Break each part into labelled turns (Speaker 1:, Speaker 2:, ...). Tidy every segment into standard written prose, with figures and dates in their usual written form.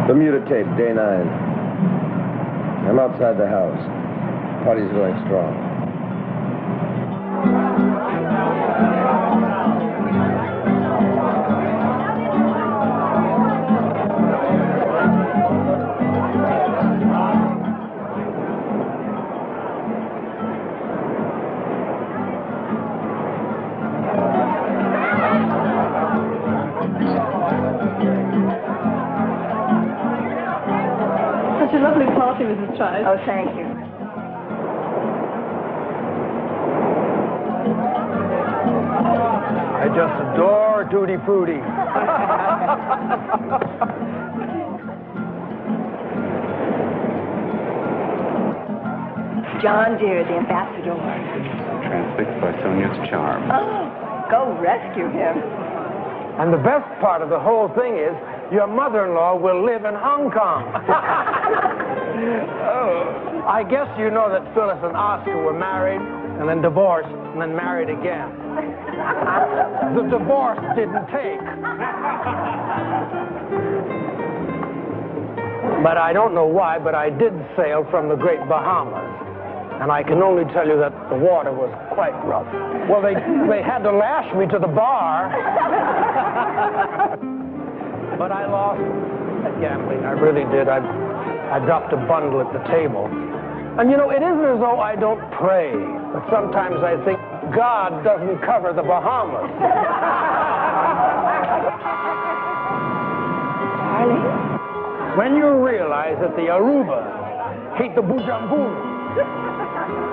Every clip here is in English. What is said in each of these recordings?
Speaker 1: Bermuda tape, day 9. I'm outside the house. Party's going strong.
Speaker 2: Such a lovely party, Mrs. Trice.
Speaker 3: Oh, thank you.
Speaker 4: I just adore Tutti Frutti.
Speaker 3: John, dear, the ambassador.
Speaker 5: Transfixed by Sonia's charm.
Speaker 3: Oh, go rescue him.
Speaker 4: And the best part of the whole thing is your mother-in-law will live in Hong Kong. Oh. I guess you know that Phyllis and Oscar were married and then divorced and then married again. The divorce didn't take. But I don't know why, but I did sail from the Great Bahamas. And I can only tell you that the water was quite rough. Well, they had to lash me to the bar. But I lost at gambling. I really did. I dropped a bundle at the table. And you know, it isn't as though I don't pray. But sometimes I think God doesn't cover the Bahamas.
Speaker 3: Darling?
Speaker 4: When you realize that the Aruba hate the Bujamburu,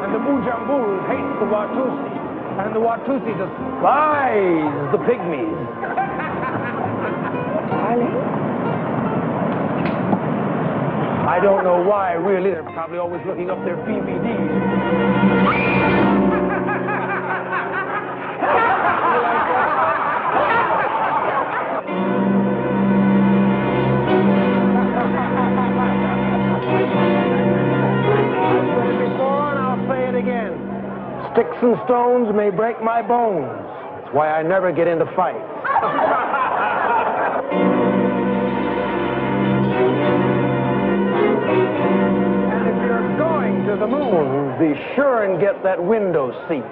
Speaker 4: and the Bujamburu hate the Watusi, and the Watusi despise the Pygmies.
Speaker 3: Darling?
Speaker 4: I don't know why, really. They're probably always looking up their BVDs. Sticks and stones may break my bones. That's why I never get into fights. And if you're going to the moon, be sure and get that window seat.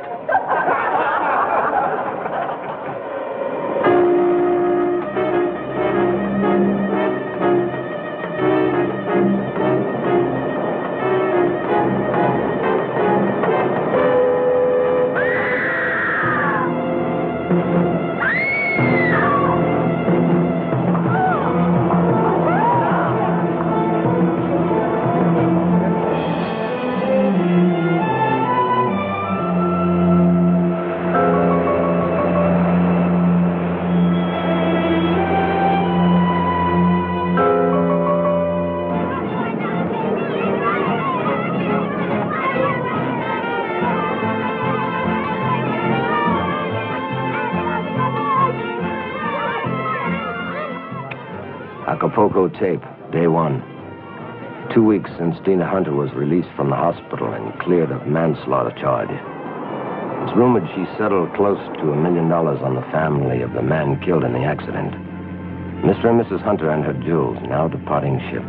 Speaker 1: Acapulco tape, day 1. 2 weeks since Dina Hunter was released from the hospital and cleared of manslaughter charge. It's rumored she settled close to $1 million on the family of the man killed in the accident. Mr. and Mrs. Hunter and her jewels now departing ship.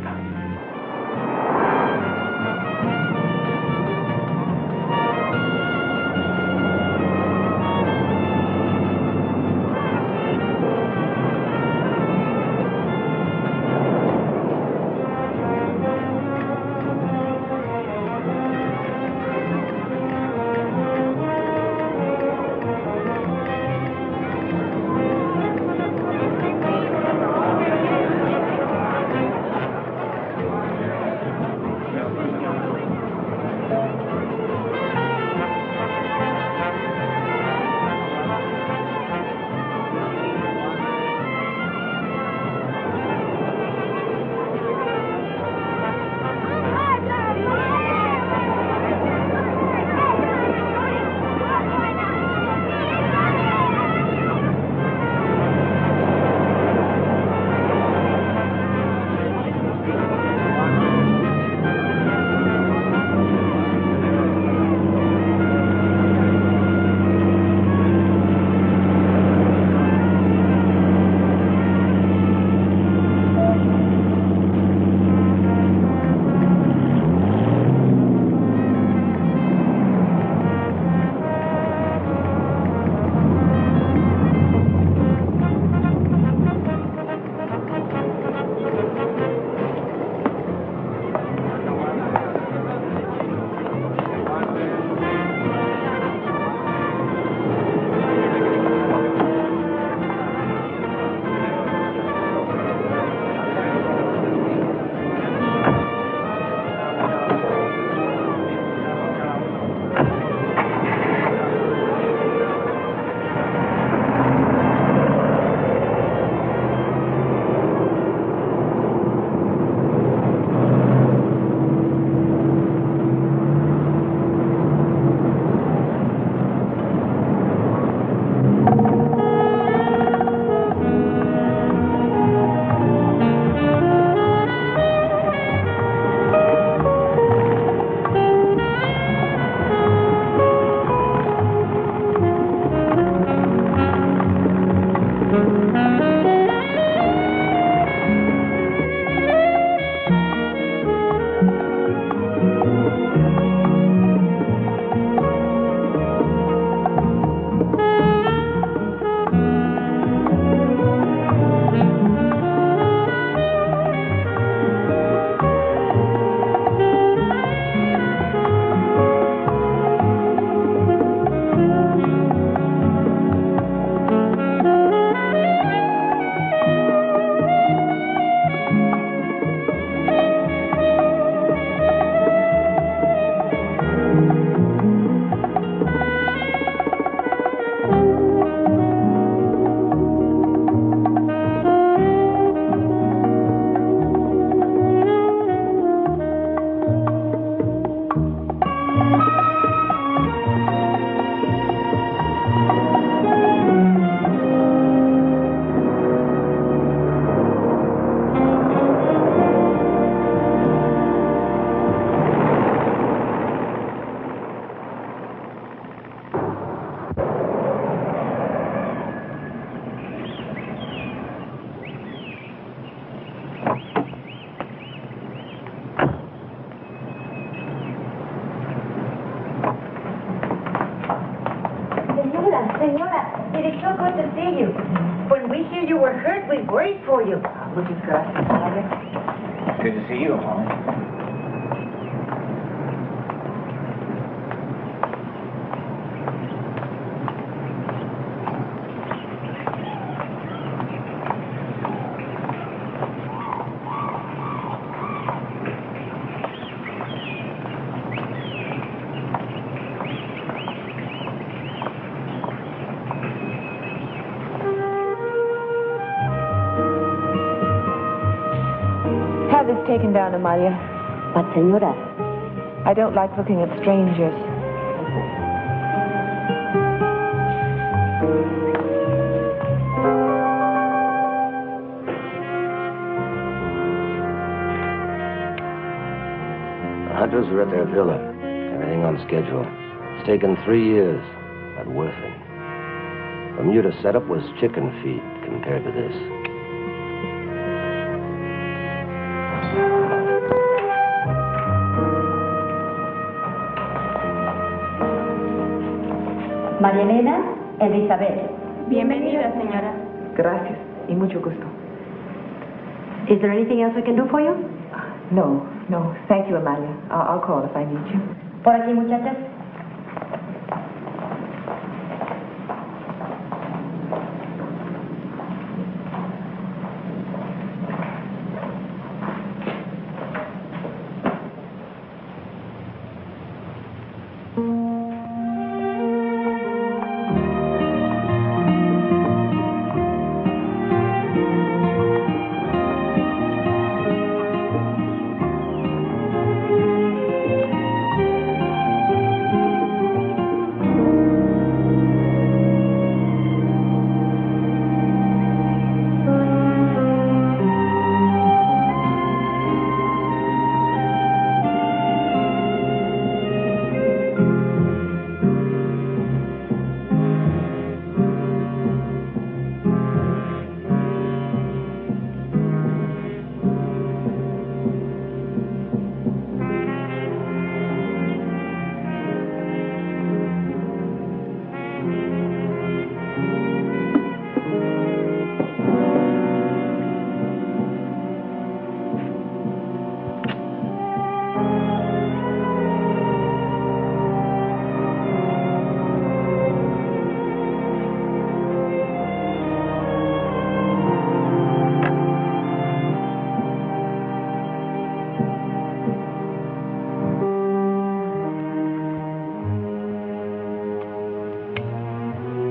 Speaker 2: hurt. We worried for you.
Speaker 3: Muchas gracias, Amalia.
Speaker 6: Good to see you, Molly.
Speaker 7: Have this taken down, Amalia.
Speaker 2: But, senora,
Speaker 7: I don't like looking at strangers.
Speaker 1: The Hunters are at their villa. Everything on schedule. It's taken 3 years, but worth it. Bermuda setup was chicken feed compared to this.
Speaker 2: María Elena, Elizabeth.
Speaker 3: Bienvenida, señora.
Speaker 7: Gracias, y mucho gusto.
Speaker 2: Is there anything else we can do for you?
Speaker 7: No. Thank you, Amalia. I'll call if I need you.
Speaker 2: Por aquí, muchachas.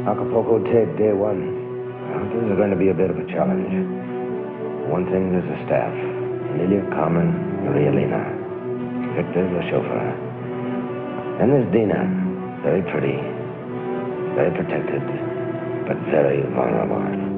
Speaker 1: Acapulco tape, day one. Well, this is going to be a bit of a challenge. One thing, there's a staff. Emilia, Carmen, Maria Elena. Victor, the chauffeur. And there's Dina. Very pretty. Very protected. But very vulnerable.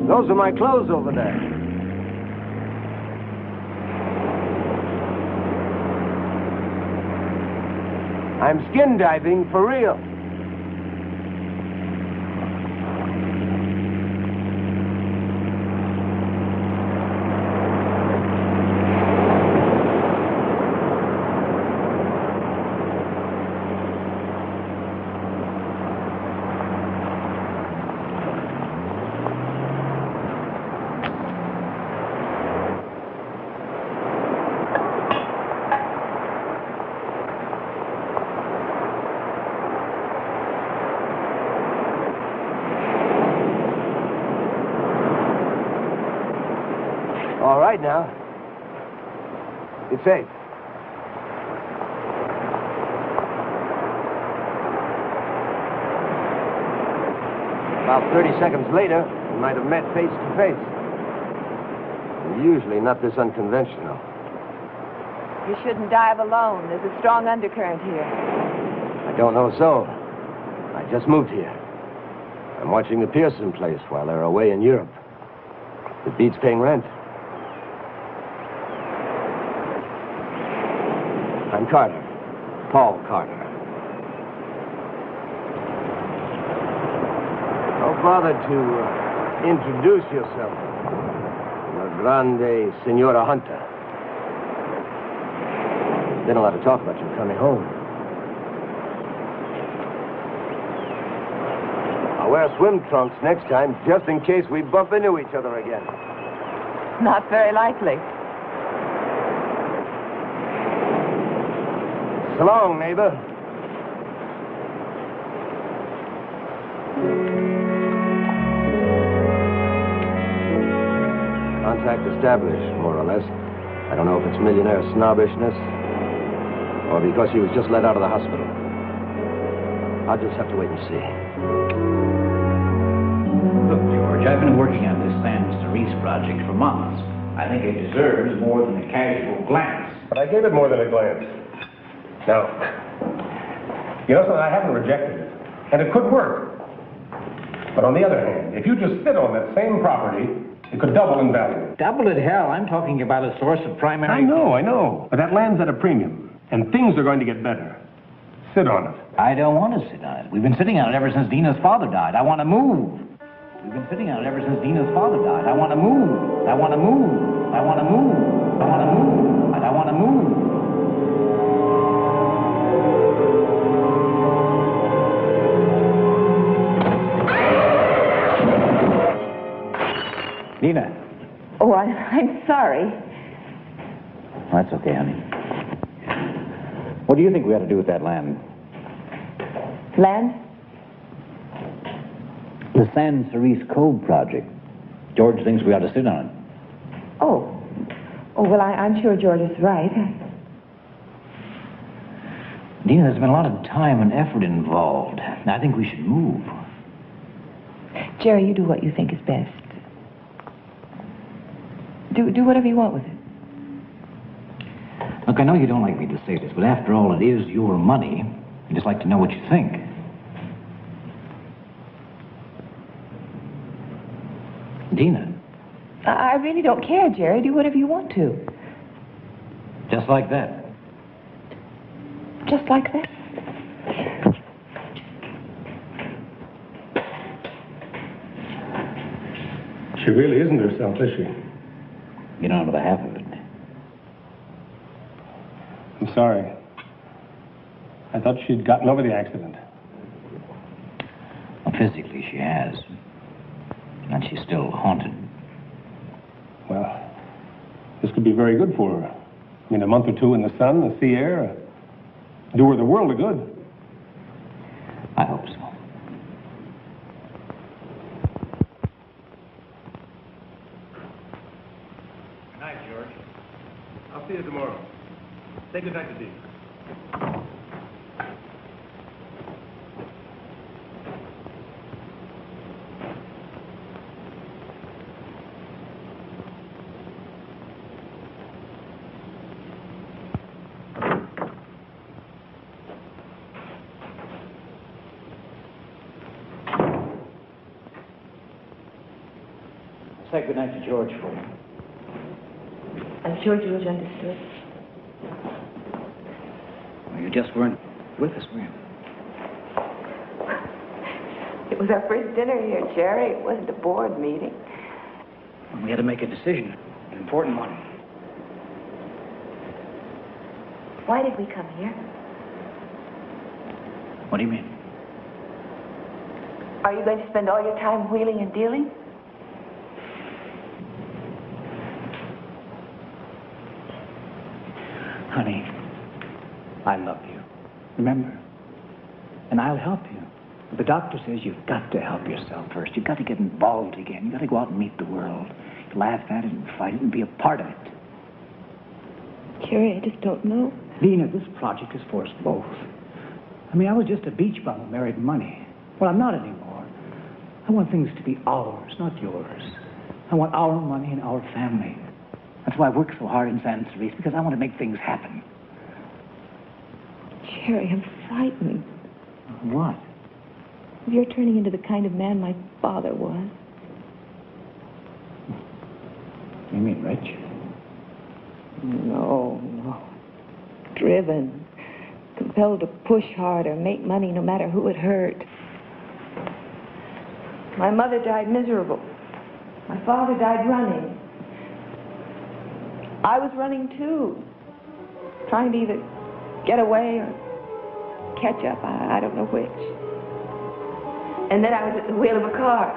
Speaker 4: Those are my clothes over there. I'm skin diving for real.
Speaker 1: right now. It's safe. About 30 seconds later, we might have met face to face. Usually not this unconventional.
Speaker 7: You shouldn't dive alone. There's a strong undercurrent here.
Speaker 1: I don't know so. I just moved here. I'm watching the Pearson place while they're away in Europe. It beats paying rent. I'm Carter. Paul Carter. Don't bother to introduce yourself. La Grande Senora Hunter. Been a lot of talk about you coming home. I'll wear swim trunks next time, just in case we bump into each other again.
Speaker 7: Not very likely.
Speaker 1: So long, neighbor. Contact established, more or less. I don't know if it's millionaire snobbishness or because he was just let out of the hospital. I'll just have to wait and see.
Speaker 6: Look, George, I've been working on this San Cerise project for months. I think it deserves more than a casual glance.
Speaker 8: But I gave it more than a glance. Now, you know something, I haven't rejected it. And it could work. But on the other hand, if you just sit on that same property, it could double in value.
Speaker 6: Double it, hell. I'm talking about a source of primary...
Speaker 8: I know. But that land's at a premium. And things are going to get better. Sit on it.
Speaker 6: I don't want to sit on it. We've been sitting on it ever since Dina's father died. I want to move. We've been sitting on it ever since Dina's father died. I want to move. I want to move. I want to move. I want to move. I want to move. Dina.
Speaker 7: Oh, I'm sorry.
Speaker 6: That's okay, honey. What do you think we ought to do with that land?
Speaker 7: Land?
Speaker 6: The San Cerise Cove project. George thinks we ought to sit on it.
Speaker 7: Oh, well, I'm sure George is right.
Speaker 6: Dina, there's been a lot of time and effort involved. I think we should move.
Speaker 7: Jerry, you do what you think is best. Do whatever you want with it.
Speaker 6: Look, I know you don't like me to say this, but after all, it is your money. I'd just like to know what you think. Dina.
Speaker 7: I really don't care, Jerry. Do whatever you want to.
Speaker 6: Just like that.
Speaker 7: Just like that?
Speaker 8: She really isn't herself, is she?
Speaker 6: You don't know the half of it.
Speaker 8: I'm sorry. I thought she'd gotten over the accident.
Speaker 6: Well, physically, she has. And she's still haunted.
Speaker 8: Well, this could be very good for her. I mean, a month or two in the sun, the sea air, do her the world of good.
Speaker 6: I hope so.
Speaker 8: Good night, George. I'll see you tomorrow. Say good night to Dina.
Speaker 6: Say good night to George for me.
Speaker 7: I'm sure George understood.
Speaker 6: Well, you just weren't with us, were you?
Speaker 7: It was our first dinner here, Jerry. It wasn't a board meeting.
Speaker 6: We had to make a decision, an important one.
Speaker 7: Why did we come here?
Speaker 6: What do you mean?
Speaker 7: Are you going to spend all your time wheeling and dealing?
Speaker 6: Honey, I love you. Remember? And I'll help you. The doctor says you've got to help yourself first. You've got to get involved again. You've got to go out and meet the world. Laugh at it and fight it and be a part of it.
Speaker 7: Jerry, I just don't know.
Speaker 6: Dina, this project is for us both. I mean, I was just a beach bum who married money. Well, I'm not anymore. I want things to be ours, not yours. I want our money and our family. That's why I work so hard in San Cerise, because I want to make things happen.
Speaker 7: Jerry, I'm frightened.
Speaker 6: What?
Speaker 7: You're turning into the kind of man my father was.
Speaker 6: You mean rich?
Speaker 7: No. Driven. Compelled to push harder, make money no matter who it hurt. My mother died miserable. My father died running. I was running too. Trying to either get away or catch up. I don't know which. And then I was at the wheel of a car.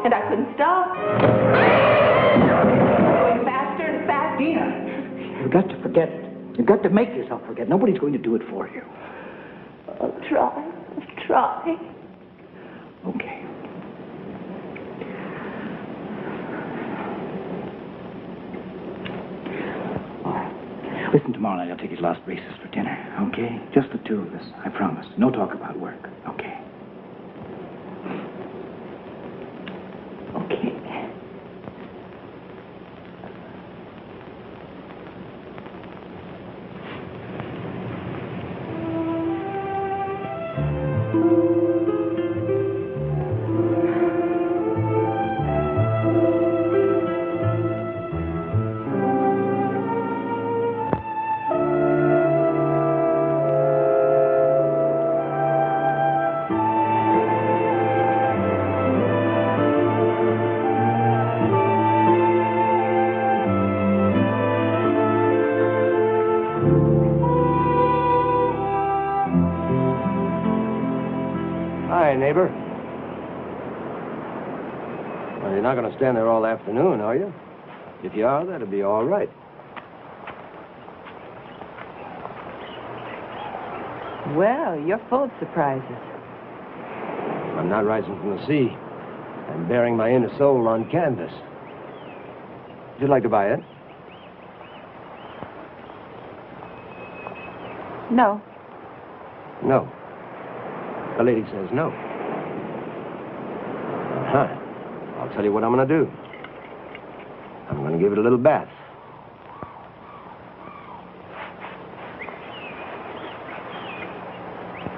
Speaker 7: And I couldn't stop. Going faster and faster.
Speaker 6: Dina, you've got to forget it. You've got to make yourself forget. Nobody's going to do it for you.
Speaker 7: I'll try. I'll try.
Speaker 6: Okay. All right. Listen, tomorrow night I'll take his last braces for dinner, okay? Just the two of us, I promise. No talk about work, okay?
Speaker 7: Okay.
Speaker 1: Hi, neighbor. Well, you're not going to stand there all afternoon, are you? If you are, that'll be all right.
Speaker 7: Well, you're full of surprises.
Speaker 1: I'm not rising from the sea. I'm bearing my inner soul on canvas. Would you like to buy it?
Speaker 7: No.
Speaker 1: No. The lady says no. Uh-huh. I'll tell you what I'm going to do. I'm going to give it a little bath.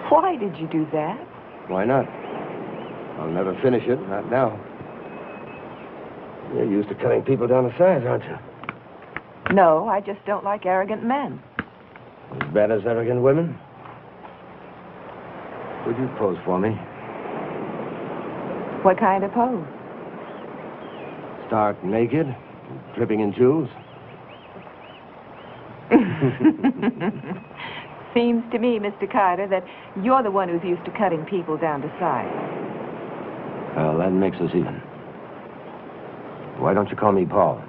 Speaker 7: Why did you do that?
Speaker 1: Why not? I'll never finish it, not now. You're used to cutting people down to size, aren't you?
Speaker 7: No, I just don't like arrogant men.
Speaker 1: As bad as arrogant women? Would you pose for me?
Speaker 7: What kind of pose?
Speaker 1: Stark naked, dripping in jewels.
Speaker 7: Seems to me, Mr. Carter, that you're the one who's used to cutting people down to size.
Speaker 1: Well, that makes us even. Why don't you call me Paul?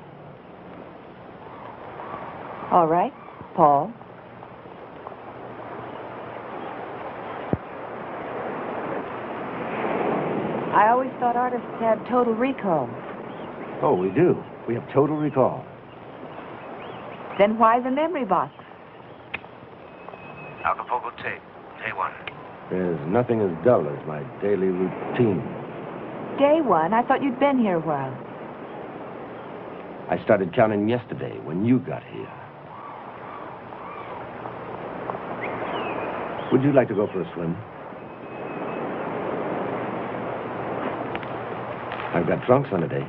Speaker 7: All right, Paul. I always thought artists had total recall.
Speaker 1: Oh, we do. We have total recall.
Speaker 7: Then why the memory box?
Speaker 1: Acapulco tape, day one. There's nothing as dull as my daily routine.
Speaker 7: Day one? I thought you'd been here a while.
Speaker 1: I started counting yesterday when you got here. Would you like to go for a swim? I've got trunks on today.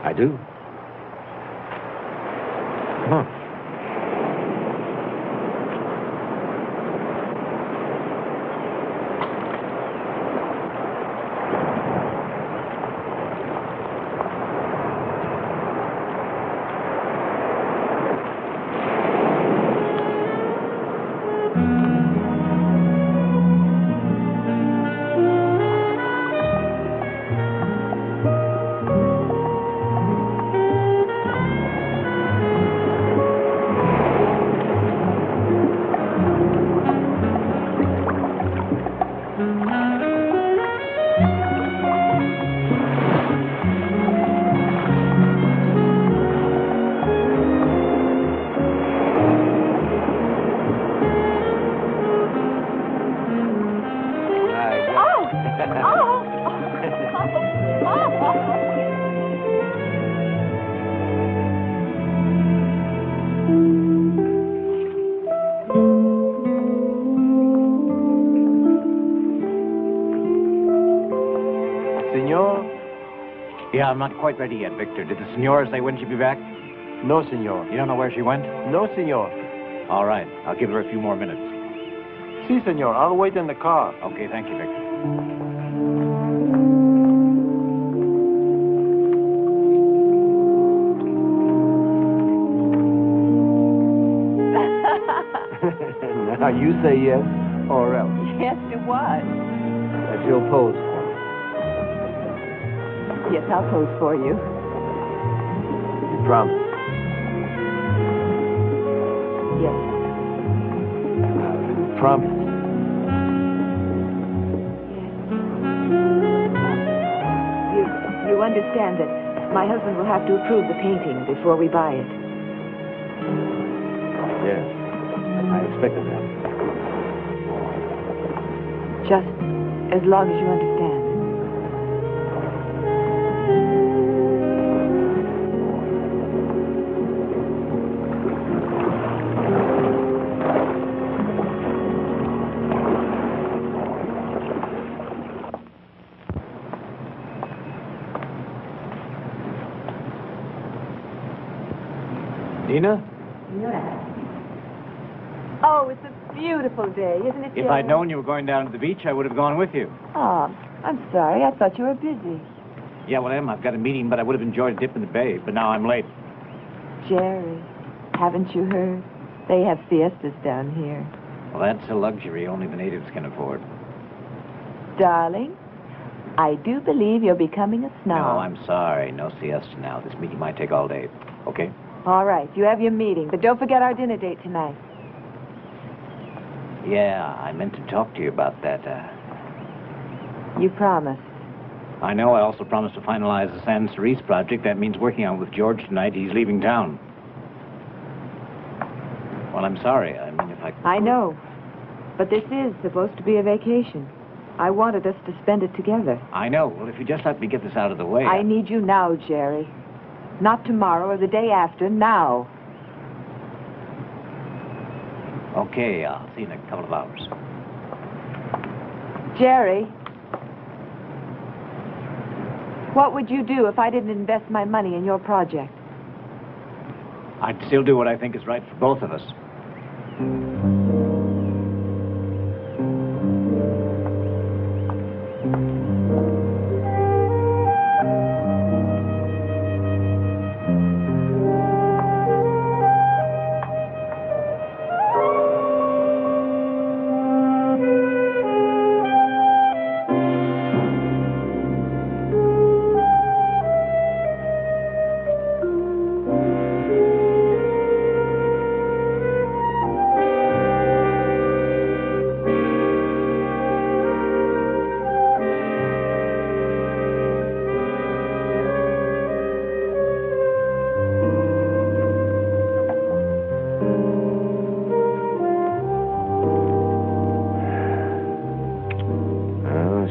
Speaker 1: I do. Come on.
Speaker 6: Yeah, I'm not quite ready yet, Victor. Did the senora say when she'd be back?
Speaker 9: No, senor.
Speaker 6: You don't know where she went?
Speaker 9: No, senor.
Speaker 6: All right. I'll give her a few more minutes.
Speaker 9: Si, senor. I'll wait in the car.
Speaker 6: Okay, thank you, Victor.
Speaker 9: Now, you say yes or else.
Speaker 7: Yes, to what?
Speaker 9: That you'll pose for me.
Speaker 7: Yes, I'll pose for you.
Speaker 9: You promise.
Speaker 7: Yes.
Speaker 9: Promise.
Speaker 7: You understand that my husband will have to approve the painting before we buy it.
Speaker 9: Yes. I expected that.
Speaker 7: Just as long as you understand.
Speaker 9: Dina?
Speaker 7: Oh, it's a beautiful day, isn't it,
Speaker 6: If I'd known you were going down to the beach, I would have gone with you.
Speaker 7: Oh, I'm sorry. I thought you were busy.
Speaker 6: Yeah, well, I've got a meeting, but I would have enjoyed a dip in the bay. But now I'm late.
Speaker 7: Jerry, haven't you heard? They have fiestas down here.
Speaker 6: Well, that's a luxury only the natives can afford.
Speaker 7: Darling, I do believe you're becoming a snob.
Speaker 6: No, I'm sorry. No siesta now. This meeting might take all day. Okay?
Speaker 7: All right, you have your meeting, but don't forget our dinner date tonight.
Speaker 6: Yeah, I meant to talk to you about that.
Speaker 7: You promised.
Speaker 6: I know. I also promised to finalize the San Cerise project. That means working on it with George tonight. He's leaving town. Well, I'm sorry. I mean, if
Speaker 7: I know. But this is supposed to be a vacation. I wanted us to spend it together.
Speaker 6: I know. Well, if you just let me get this out of the way...
Speaker 7: I need you now, Jerry. Not tomorrow or the day after, now.
Speaker 6: Okay, I'll see you in a couple of hours.
Speaker 7: Jerry, what would you do if I didn't invest my money in your project?
Speaker 6: I'd still do what I think is right for both of us.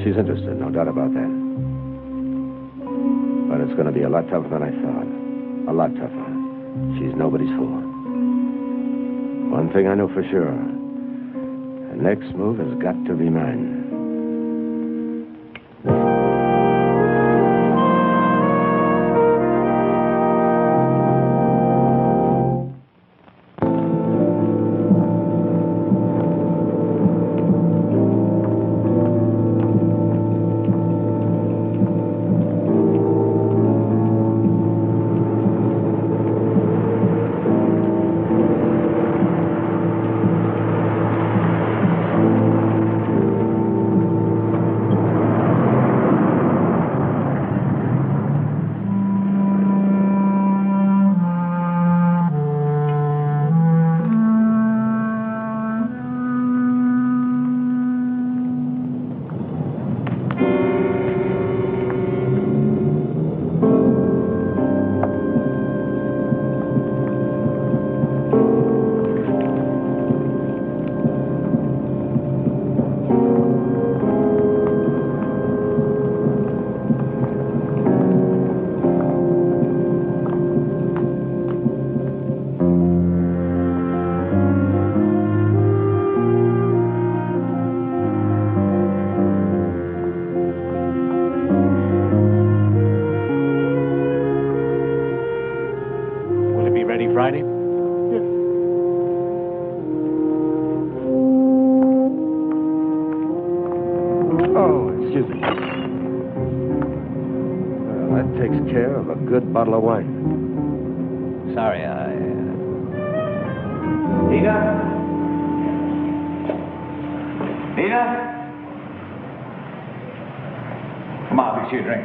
Speaker 1: She's interested, no doubt about that. But it's going to be a lot tougher than I thought. A lot tougher. She's nobody's fool. One thing I know for sure. The next move has got to be mine. Oh, excuse me. Well, that takes care of a good bottle of wine.
Speaker 6: Sorry, Dina? Dina? Come on, fix you a drink.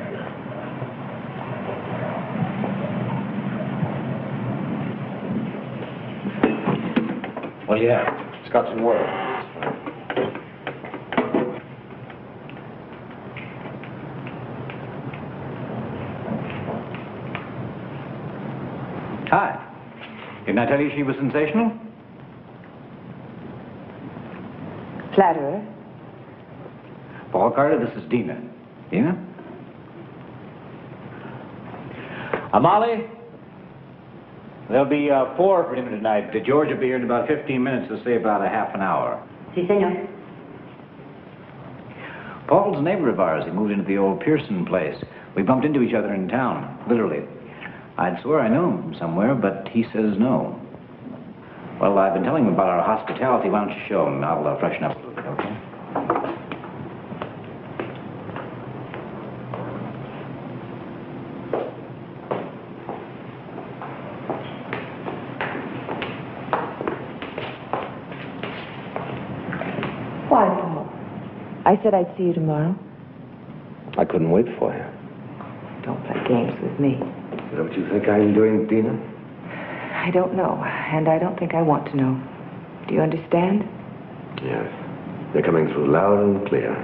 Speaker 6: What do you have?
Speaker 1: Scotch and water.
Speaker 6: Hi. Didn't I tell you she was sensational?
Speaker 7: Flatterer.
Speaker 6: Paul Carter, this is Dina. Dina? Molly? There'll be 4 for dinner tonight. George will be here in about 15 minutes, so say about a half an hour.
Speaker 2: Sí, señor.
Speaker 6: Paul's a neighbor of ours. He moved into the old Pearson place. We bumped into each other in town, literally. I'd swear I know him from somewhere, but he says no. Well, I've been telling him about our hospitality. Why don't you show him? I'll freshen up a little bit, okay?
Speaker 7: Why, Paul? I said I'd see you tomorrow.
Speaker 1: I couldn't wait for you.
Speaker 7: Don't play games with me.
Speaker 1: Is that what you think I'm doing, Dina?
Speaker 7: I don't know, and I don't think I want to know. Do you understand?
Speaker 1: Yes. They're coming through loud and clear.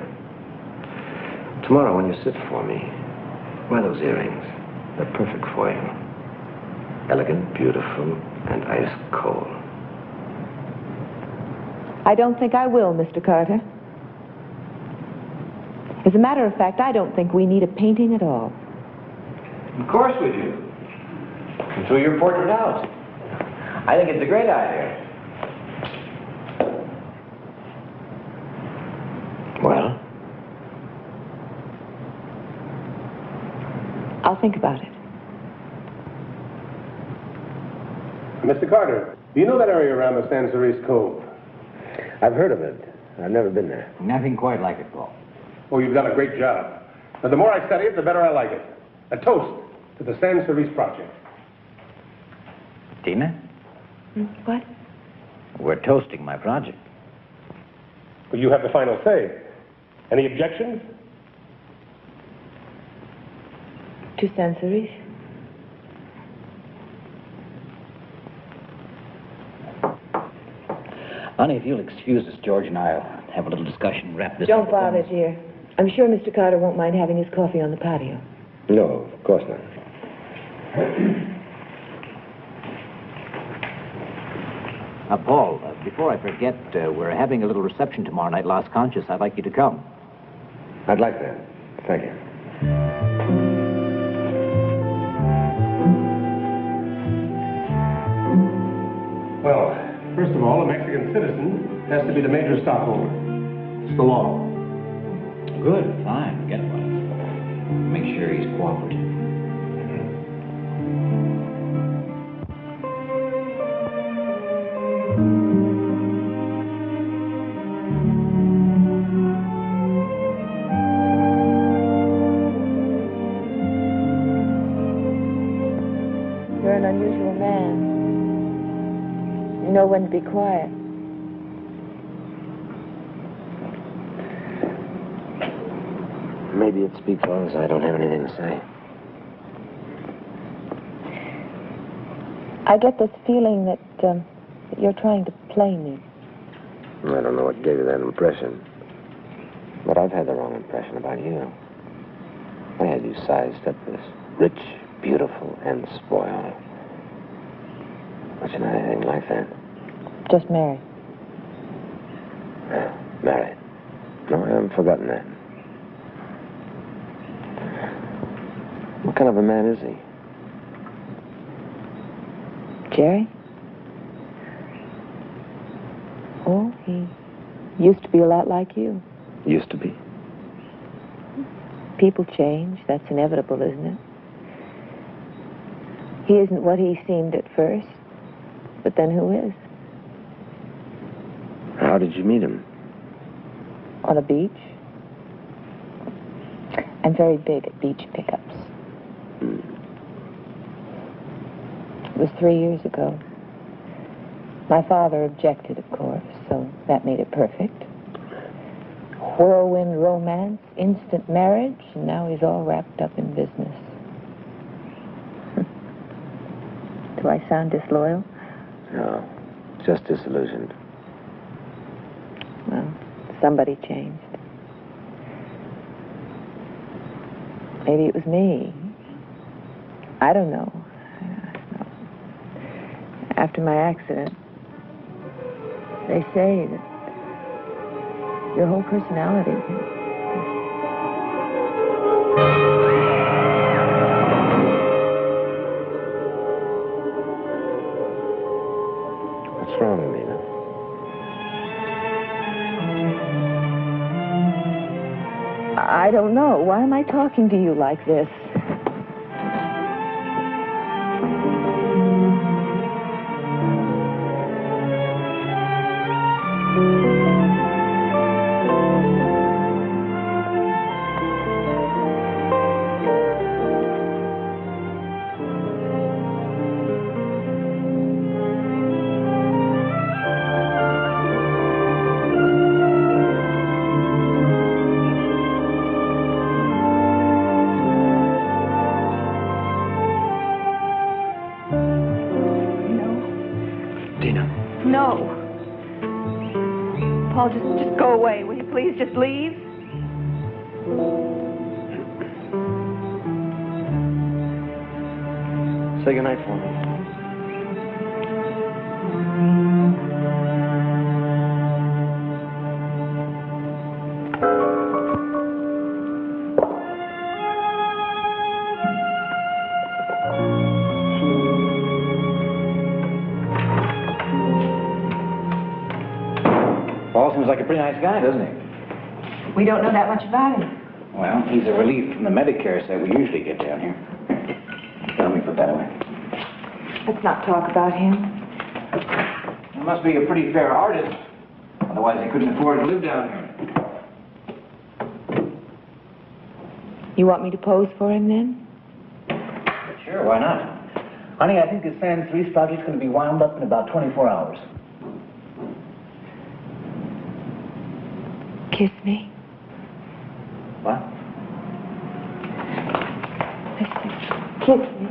Speaker 1: Tomorrow, when you sit for me, wear those earrings. They're perfect for you. Elegant, beautiful, and ice cold.
Speaker 7: I don't think I will, Mr. Carter. As a matter of fact, I don't think we need a painting at all.
Speaker 6: Of course we do. And throw your portrait out. I think it's a great idea.
Speaker 1: Well?
Speaker 7: I'll think about it.
Speaker 8: Mr. Carter, do you know that area around the San Cerise Cove?
Speaker 1: I've heard of it. I've never been there.
Speaker 6: Nothing quite like it, Paul.
Speaker 8: Oh, you've done a great job. But the more I study it, the better I like it. A toast to the San Cerise Project.
Speaker 6: Dina?
Speaker 7: What?
Speaker 6: We're toasting my project.
Speaker 8: Well, you have the final say. Any objections?
Speaker 7: To San Cerise?
Speaker 6: Honey, if you'll excuse us, George and I'll have a little discussion, wrap this
Speaker 7: Don't
Speaker 6: up.
Speaker 7: bother, dear. I'm sure Mr. Carter won't mind having his coffee on the patio.
Speaker 1: No, of course not.
Speaker 6: Paul, before I forget, we're having a little reception tomorrow night, Las Conchas. I'd like you to come.
Speaker 1: I'd like that. Thank you.
Speaker 8: Well, first of all, a Mexican citizen has to be the major stockholder. It's the law.
Speaker 6: Good, fine, get one. Make sure he's cooperative.
Speaker 7: You're an unusual man. You know when to be quiet.
Speaker 1: Maybe it's because I don't have anything to say.
Speaker 7: I get this feeling that you're trying to play me.
Speaker 1: I don't know what gave you that impression. But I've had the wrong impression about you. I had you sized up as rich, beautiful, and spoiled. But you're not anything like that.
Speaker 7: Just married.
Speaker 1: Married. No, I haven't forgotten that. What kind of a man is he?
Speaker 7: Jerry? Oh, he used to be a lot like you.
Speaker 1: Used to be.
Speaker 7: People change. That's inevitable, isn't it? He isn't what he seemed at first. But then who is?
Speaker 1: How did you meet him?
Speaker 7: On a beach. I'm very big at beach pickups. It was 3 years ago. My father objected, of course, so that made it perfect. Whirlwind romance, instant marriage, and now he's all wrapped up in business. Do I sound disloyal?
Speaker 1: No, just disillusioned.
Speaker 7: Well, somebody changed. Maybe it was me. I don't know. After my accident, they say that your whole personality.
Speaker 1: What's wrong, Dina?
Speaker 7: I don't know. Why am I talking to you like this? No. Paul, just go away. Will you please just leave?
Speaker 1: Say goodnight for me.
Speaker 6: Paul seems like a pretty nice guy, doesn't he?
Speaker 7: We don't know that much about him.
Speaker 6: Well, he's a relief from the Medicare set we usually get down here. Let me put that away.
Speaker 7: Let's not talk about him.
Speaker 6: He must be a pretty fair artist. Otherwise, he couldn't afford to live down here.
Speaker 7: You want me to pose for him, then?
Speaker 6: Sure, why not? Honey, I think this Sans Serif project's going to be wound up in about 24 hours.
Speaker 7: Kiss me.
Speaker 6: What?
Speaker 7: Listen. Kiss me.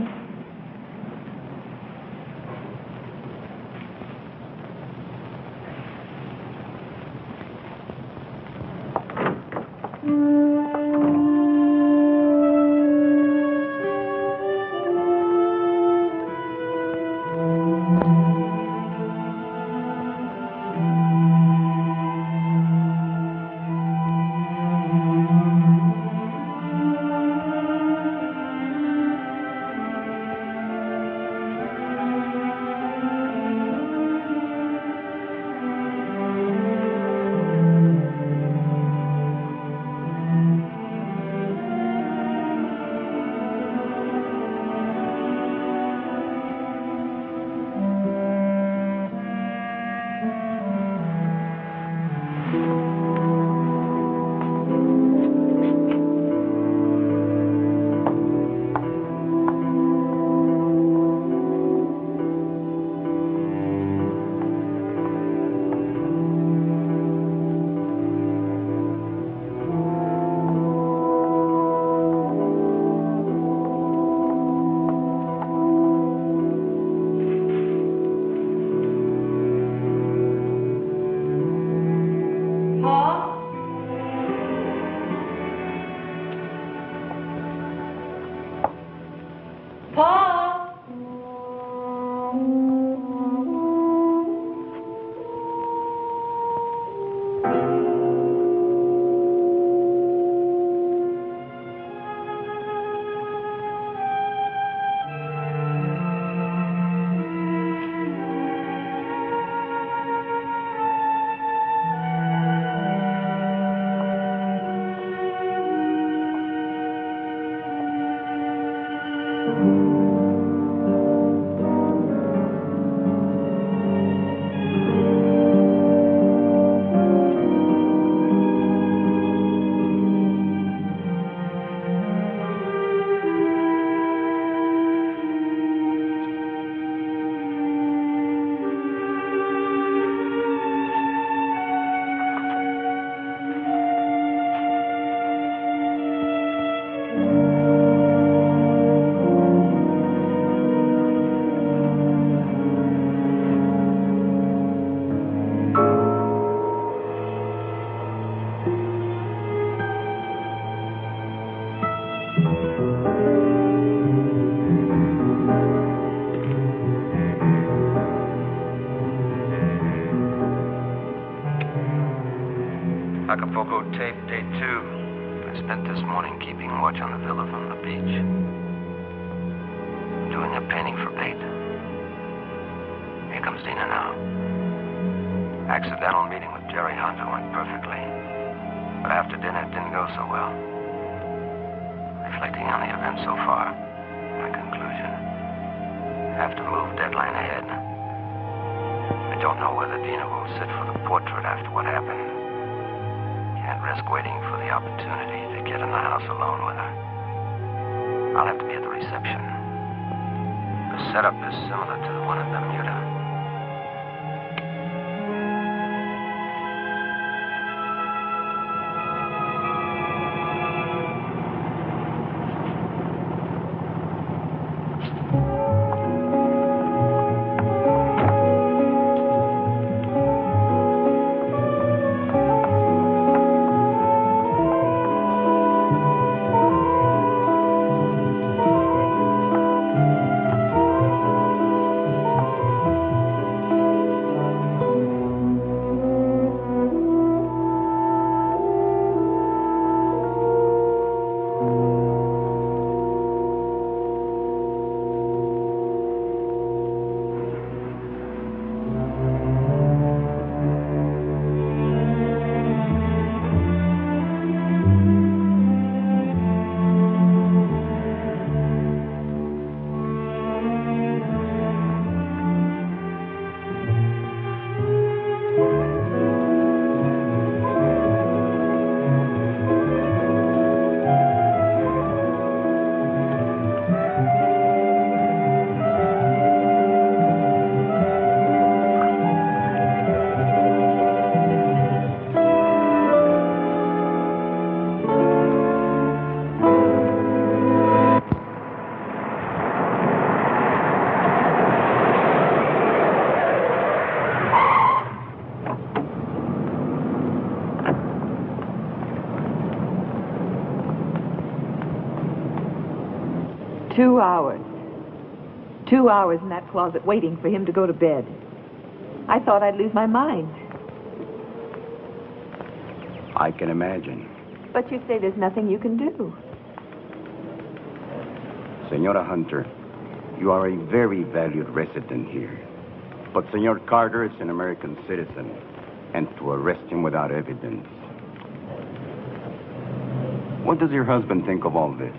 Speaker 1: lifeboat tape, day 2. I spent this morning keeping watch on the villa from the beach. Doing a painting for bait. Here comes Dina now. Accidental meeting with Jerry Hunter went perfectly. But after dinner, it didn't go so well. Reflecting on the events so far, my conclusion. Have to move deadline ahead. I don't know whether Dina will sit for the portrait after what happened. Can't risk waiting for the opportunity to get in the house alone with her. I'll have to be at the reception. The setup is similar to the one in Bermuda.
Speaker 7: Two hours in that closet waiting for him to go to bed. I thought I'd lose my mind.
Speaker 5: I can imagine.
Speaker 7: But you say there's nothing you can do.
Speaker 5: Senora Hunter, you are a very valued resident here. But Senor Carter is an American citizen, and to arrest him without evidence. What does your husband think of all this?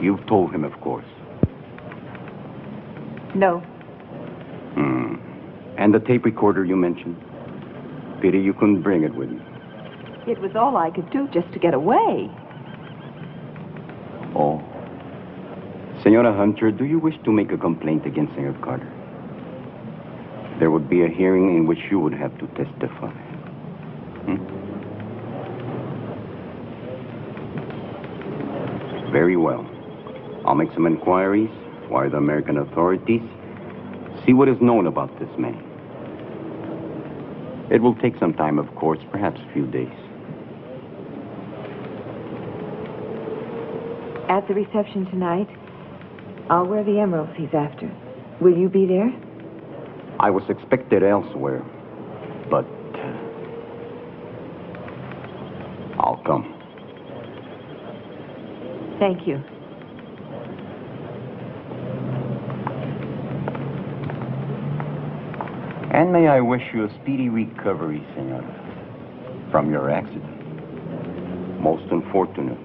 Speaker 5: You've told him, of course.
Speaker 7: No.
Speaker 5: And the tape recorder you mentioned? Pity you couldn't bring it with you.
Speaker 7: It was all I could do just to get away.
Speaker 5: Oh. Senora Hunter, do you wish to make a complaint against Senor Carter? There would be a hearing in which you would have to testify. Very well. I'll make some inquiries, wire the American authorities, see what is known about this man. It will take some time, of course, perhaps a few days.
Speaker 7: At the reception tonight, I'll wear the emeralds he's after. Will you be there?
Speaker 5: I was expected elsewhere, but I'll come.
Speaker 7: Thank you.
Speaker 5: And may I wish you a speedy recovery, Senora, from your accident. Most unfortunate.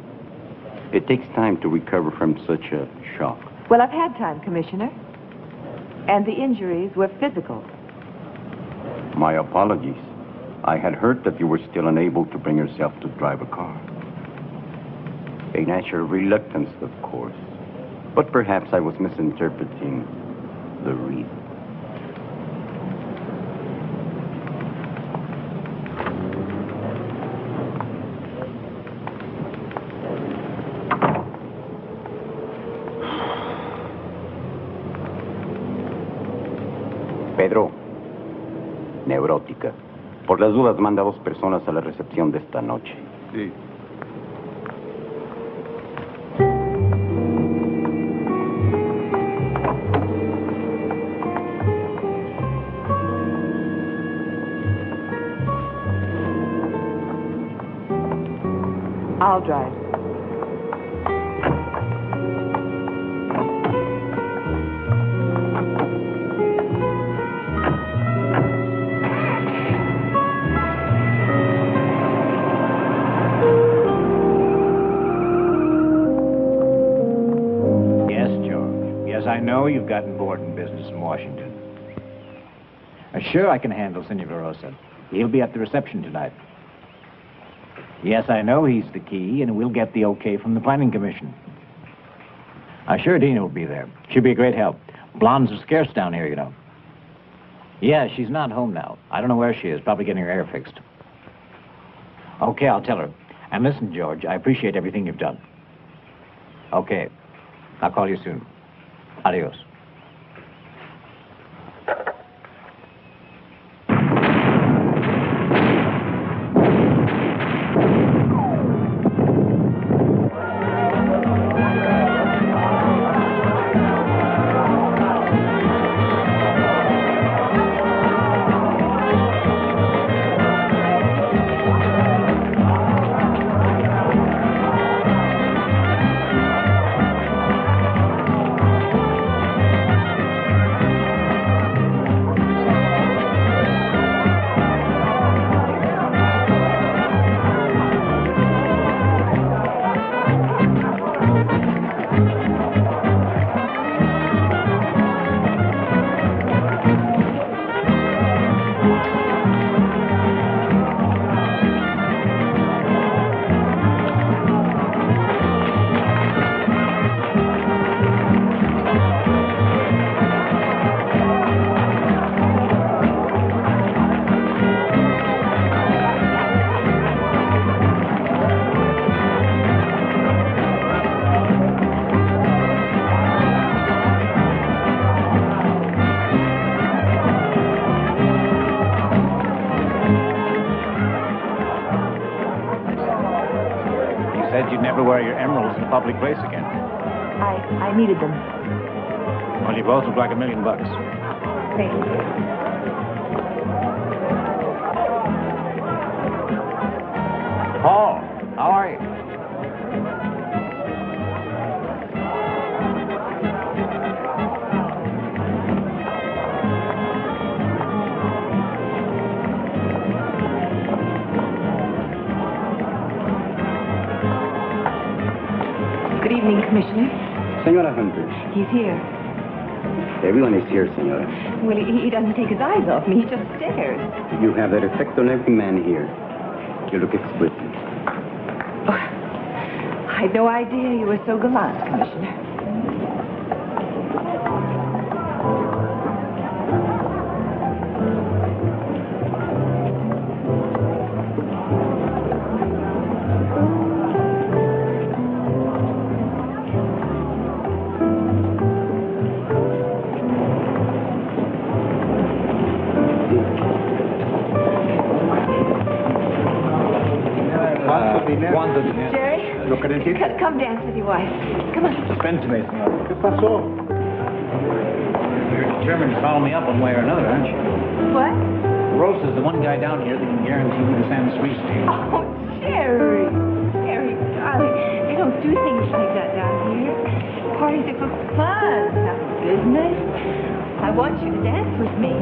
Speaker 5: It takes time to recover from such a shock.
Speaker 7: Well, I've had time, Commissioner. And the injuries were physical.
Speaker 5: My apologies. I had heard that you were still unable to bring yourself to drive a car. A natural reluctance, of course. But perhaps I was misinterpreting the reason. Pedro, neurótica. Por las dudas, manda 2 personas a la recepción de esta noche. Sí.
Speaker 7: I'll drive.
Speaker 6: Yes, George. Yes, I know you've got important business in Washington. Sure, I can handle Senor Rosa. He'll be at the reception tonight. Yes, I know he's the key, and we'll get the okay from the Planning Commission. Sure, Dina will be there. She'll be a great help. Blondes are scarce down here, you know. Yeah, she's not home now. I don't know where she is. Probably getting her hair fixed. Okay, I'll tell her. And listen, George, I appreciate everything you've done. Okay. I'll call you soon. Adios. Wear your emeralds in a public place again.
Speaker 7: I needed them.
Speaker 6: Well, you both look like $1 million.
Speaker 7: Thank you.
Speaker 6: Paul, how are you?
Speaker 7: Good evening, Commissioner.
Speaker 5: Senora Hunter.
Speaker 7: He's here.
Speaker 5: Everyone is here, Senora.
Speaker 7: Well, he doesn't take his eyes off me. He just stares.
Speaker 5: You have that effect on every man here. You look exquisite.
Speaker 7: Oh, I had no idea you were so gallant, Commissioner. Jerry, come dance with your wife. Come on.
Speaker 6: Spend to me, senor. ¿Qué pasó? You're determined to follow me up one way or another, aren't you?
Speaker 7: What?
Speaker 6: Rosa's the one guy down here that can guarantee me the San Sweet stage.
Speaker 7: Oh, Jerry. Jerry, darling. They don't do things like that down here. Parties are for fun, not for business. I want you to dance with me.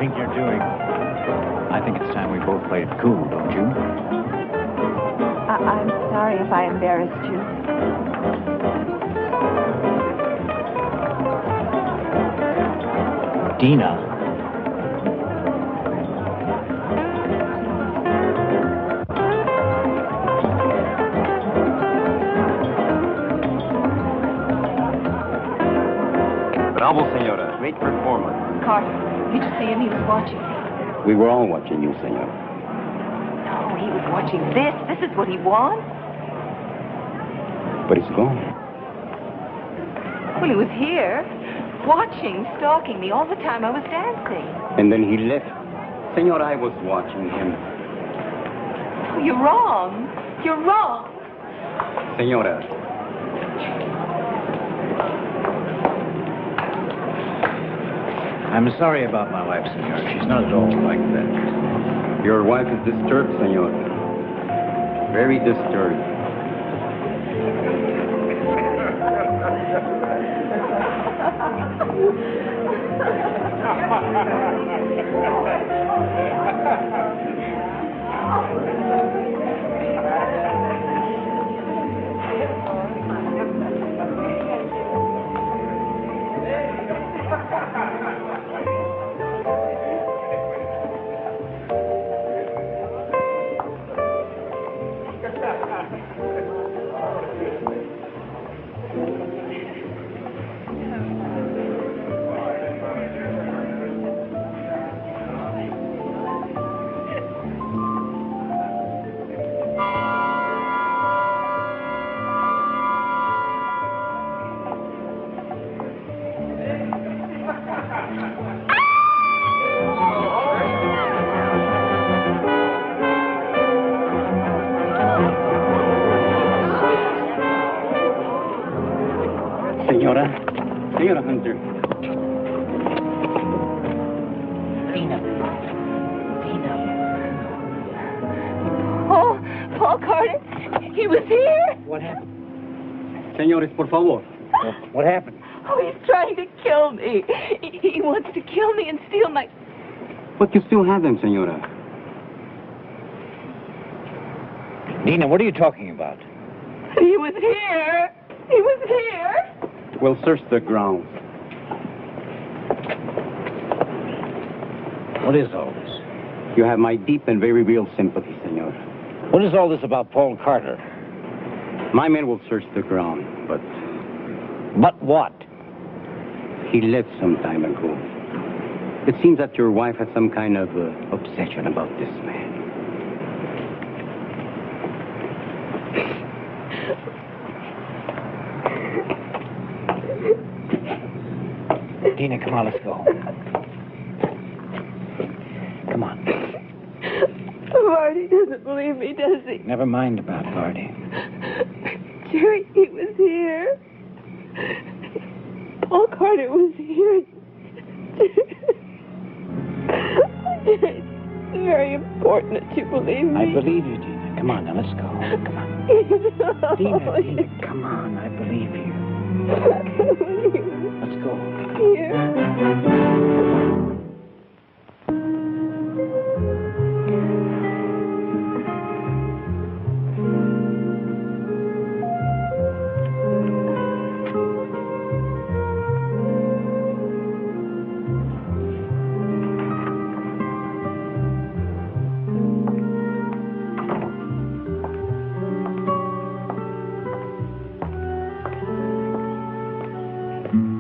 Speaker 6: think you're doing? I think it's time we both played it cool, don't you?
Speaker 7: I'm sorry if I embarrassed you.
Speaker 6: Dina.
Speaker 5: Bravo, senora. Great performance.
Speaker 7: Carter, did you see him? He was watching.
Speaker 5: We were all watching you, senor.
Speaker 7: No, he was watching this. This is what he wants.
Speaker 5: But he's gone.
Speaker 7: Well, he was here, watching, stalking me all the time I was dancing.
Speaker 5: And then he left. Senor, I was watching him.
Speaker 7: Oh, you're wrong. You're wrong.
Speaker 5: Senora.
Speaker 6: I'm sorry about my wife, senor. She's not at all like that.
Speaker 5: Your wife is disturbed, senor. Very disturbed. Senora Hunter.
Speaker 6: Dina.
Speaker 7: Oh, Paul Carter, he was here.
Speaker 6: What happened?
Speaker 5: Señores, por favor.
Speaker 6: What happened?
Speaker 7: Oh, he's trying to kill me. He wants to kill me and steal my...
Speaker 5: But you still have them, senora.
Speaker 6: Dina, what are you talking about?
Speaker 7: He was here. He was here.
Speaker 5: We'll search the ground.
Speaker 6: What is all this?
Speaker 5: You have my deep and very real sympathy, senor.
Speaker 6: What is all this about Paul Carter?
Speaker 5: My men will search the ground, but...
Speaker 6: But what?
Speaker 5: He left some time ago. It seems that your wife has some kind of obsession about this man.
Speaker 6: Dina, come on, let's go. Come on.
Speaker 7: Marty doesn't believe me, does he?
Speaker 6: Never mind about Marty.
Speaker 7: Jerry, he was here. Paul Carter was here. It's very important that you believe me.
Speaker 6: I believe you, Dina. Come on, now, let's go. Come on. Dina, come on, I believe you. Okay. Let's go.
Speaker 7: Here.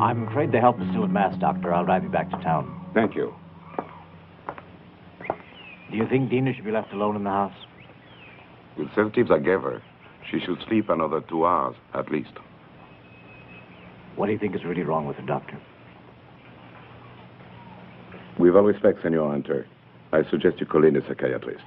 Speaker 6: I'm afraid the help is still at Mass, Doctor. I'll drive you back to town.
Speaker 8: Thank you.
Speaker 6: Do you think Dina should be left alone in the house?
Speaker 10: With sedatives I gave her, she should sleep another 2 hours, at least.
Speaker 6: What do you think is really wrong with her, Doctor?
Speaker 10: With all respect, Senor Hunter, I suggest you call in a psychiatrist.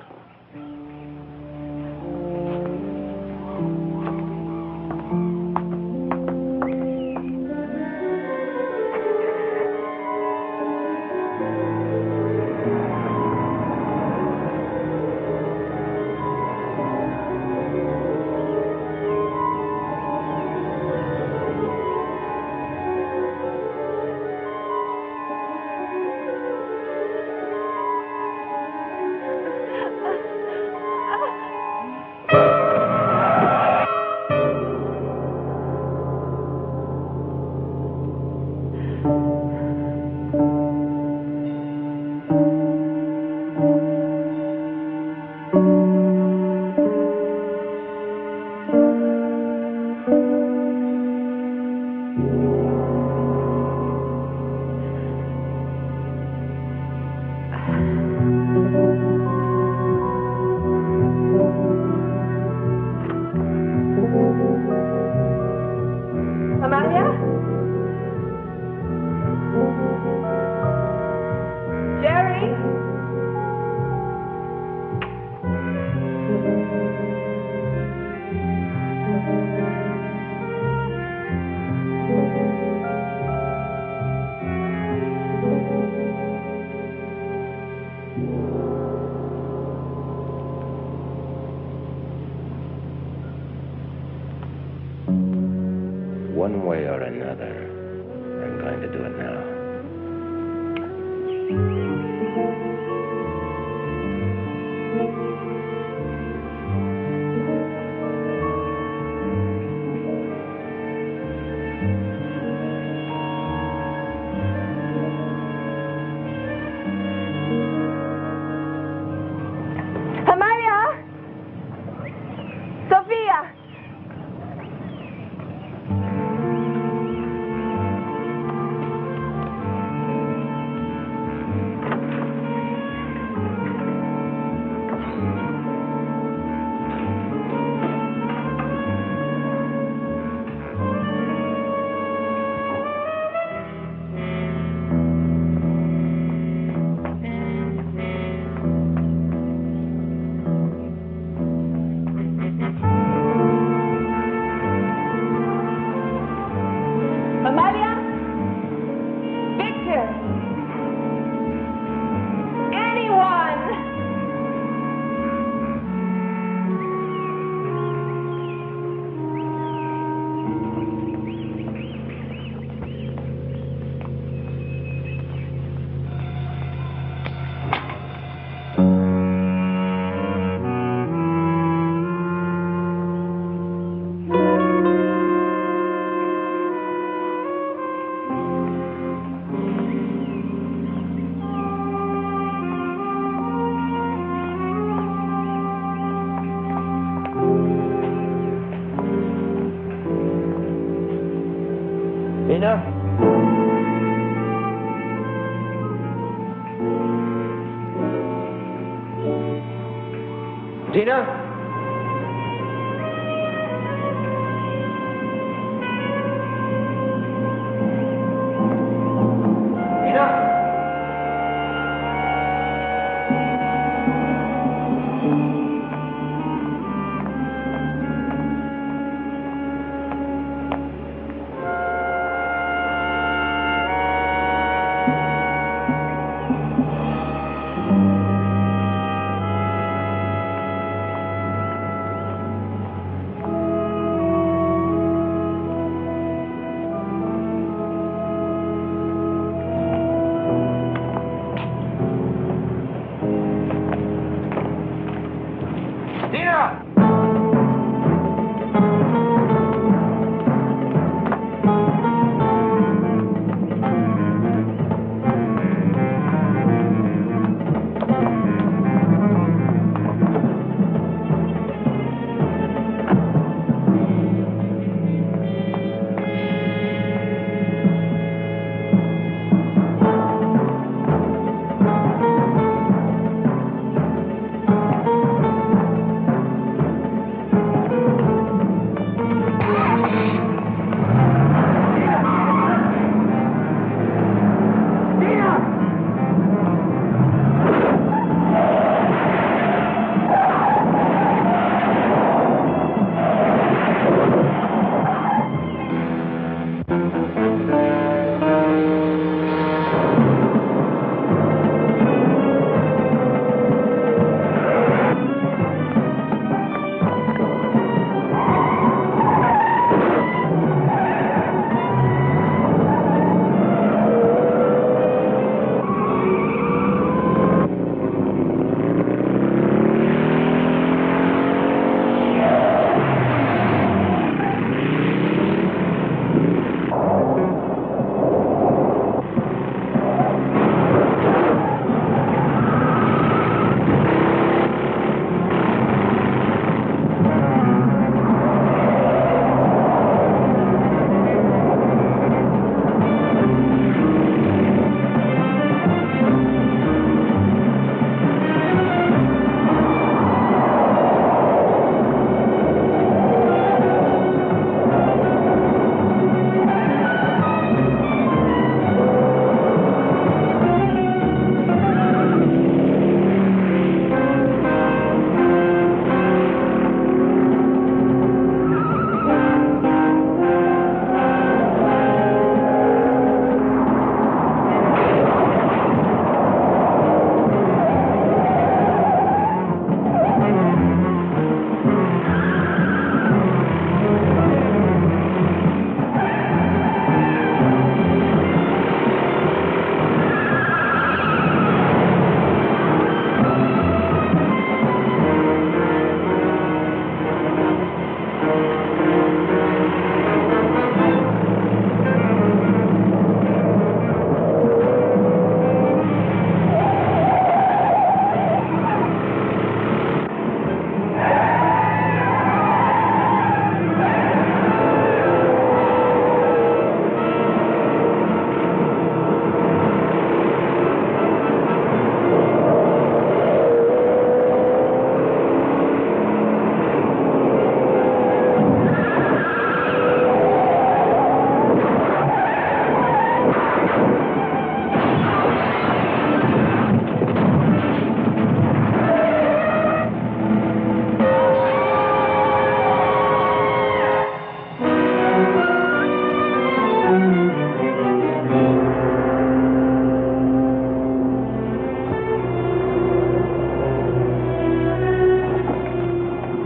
Speaker 1: one way or another, I'm going to do it now.
Speaker 4: Dina? Dina?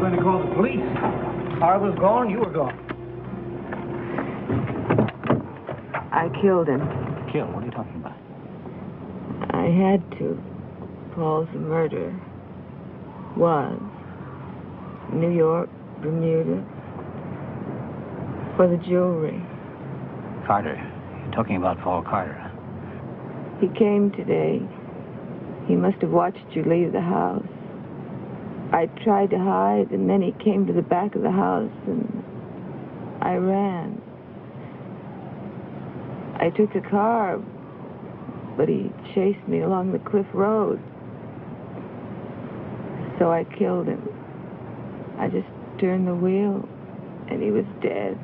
Speaker 6: going to call the police. I was gone, you were gone.
Speaker 7: I killed him.
Speaker 6: Kill? What are you talking about?
Speaker 7: I had to. Paul's a murderer. Was. New York, Bermuda. For the jewelry.
Speaker 6: Carter. You're talking about Paul Carter.
Speaker 7: He came today. He must have watched you leave the house. I tried to hide, and then he came to the back of the house, and I ran. I took the car, but he chased me along the cliff road. So I killed him. I just turned the wheel, and he was dead.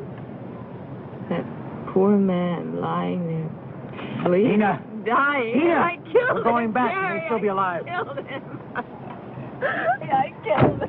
Speaker 7: That poor man lying there, bleeding,
Speaker 6: Dina!
Speaker 7: dying.
Speaker 6: Dina!
Speaker 7: I killed him.
Speaker 6: We're going back.
Speaker 7: Jerry.
Speaker 6: He may still be alive.
Speaker 7: I killed him. I killed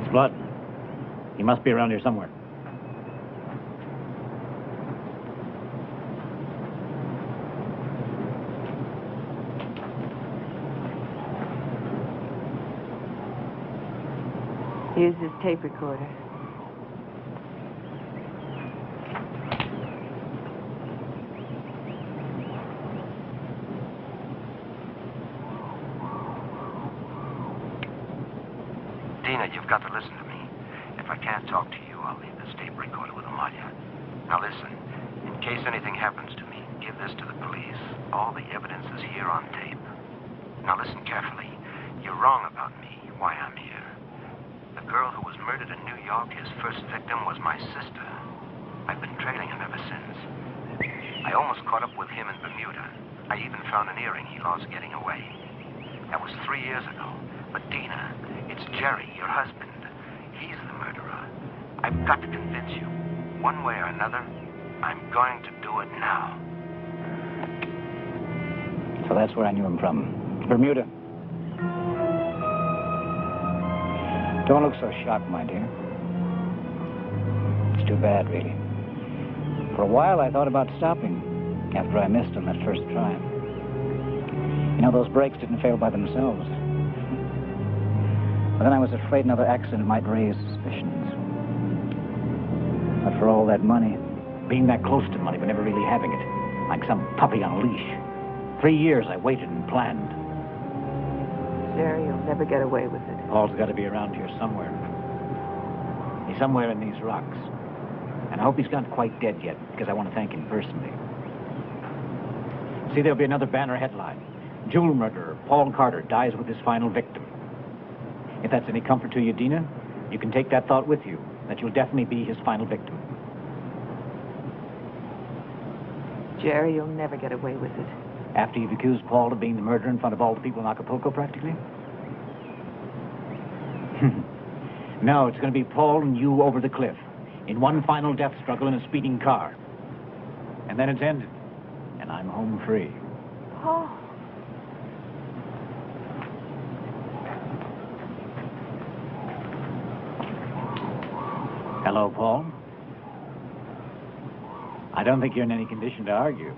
Speaker 6: Blood. He must be around here somewhere.
Speaker 7: Here's his tape recorder.
Speaker 1: Dina, you've got to listen to me. If I can't talk to you, I'll leave this tape recorder with Amalia. Now listen, in case anything happens to me, give this to the police. All the evidence is here on tape. Now listen carefully. You're wrong about me, why I'm here. The girl who was murdered in New York, his first victim was my sister. I've been trailing him ever since. I almost caught up with him in Bermuda. I even found an earring he lost getting away. That was 3 years ago. But Dina, it's Jerry, your husband. He's the murderer. I've got to convince you. One way or another, I'm going to do it now.
Speaker 6: So that's where I knew him from. Bermuda. Don't look so shocked, my dear. It's too bad, really. For a while, I thought about stopping after I missed on that first try. You know, those brakes didn't fail by themselves. But then I was afraid another accident might raise suspicions. But for all that money, being that close to money but never really having it, like some puppy on a leash. 3 years I waited and planned.
Speaker 7: Jerry, you'll never get away with it.
Speaker 6: Paul's got to be around here somewhere. He's somewhere in these rocks. And I hope he's not quite dead yet, because I want to thank him personally. See, there'll be another banner headline. Jewel murderer Paul Carter dies with his final victim. If that's any comfort to you, Dina, you can take that thought with you, that you'll definitely be his final victim.
Speaker 7: Jerry, you'll never get away with it.
Speaker 6: After you've accused Paul of being the murderer in front of all the people in Acapulco, practically? No, it's going to be Paul and you over the cliff, in one final death struggle in a speeding car. And then it's ended, and I'm home free.
Speaker 7: Paul.
Speaker 6: Hello, Paul. I don't think you're in any condition to argue.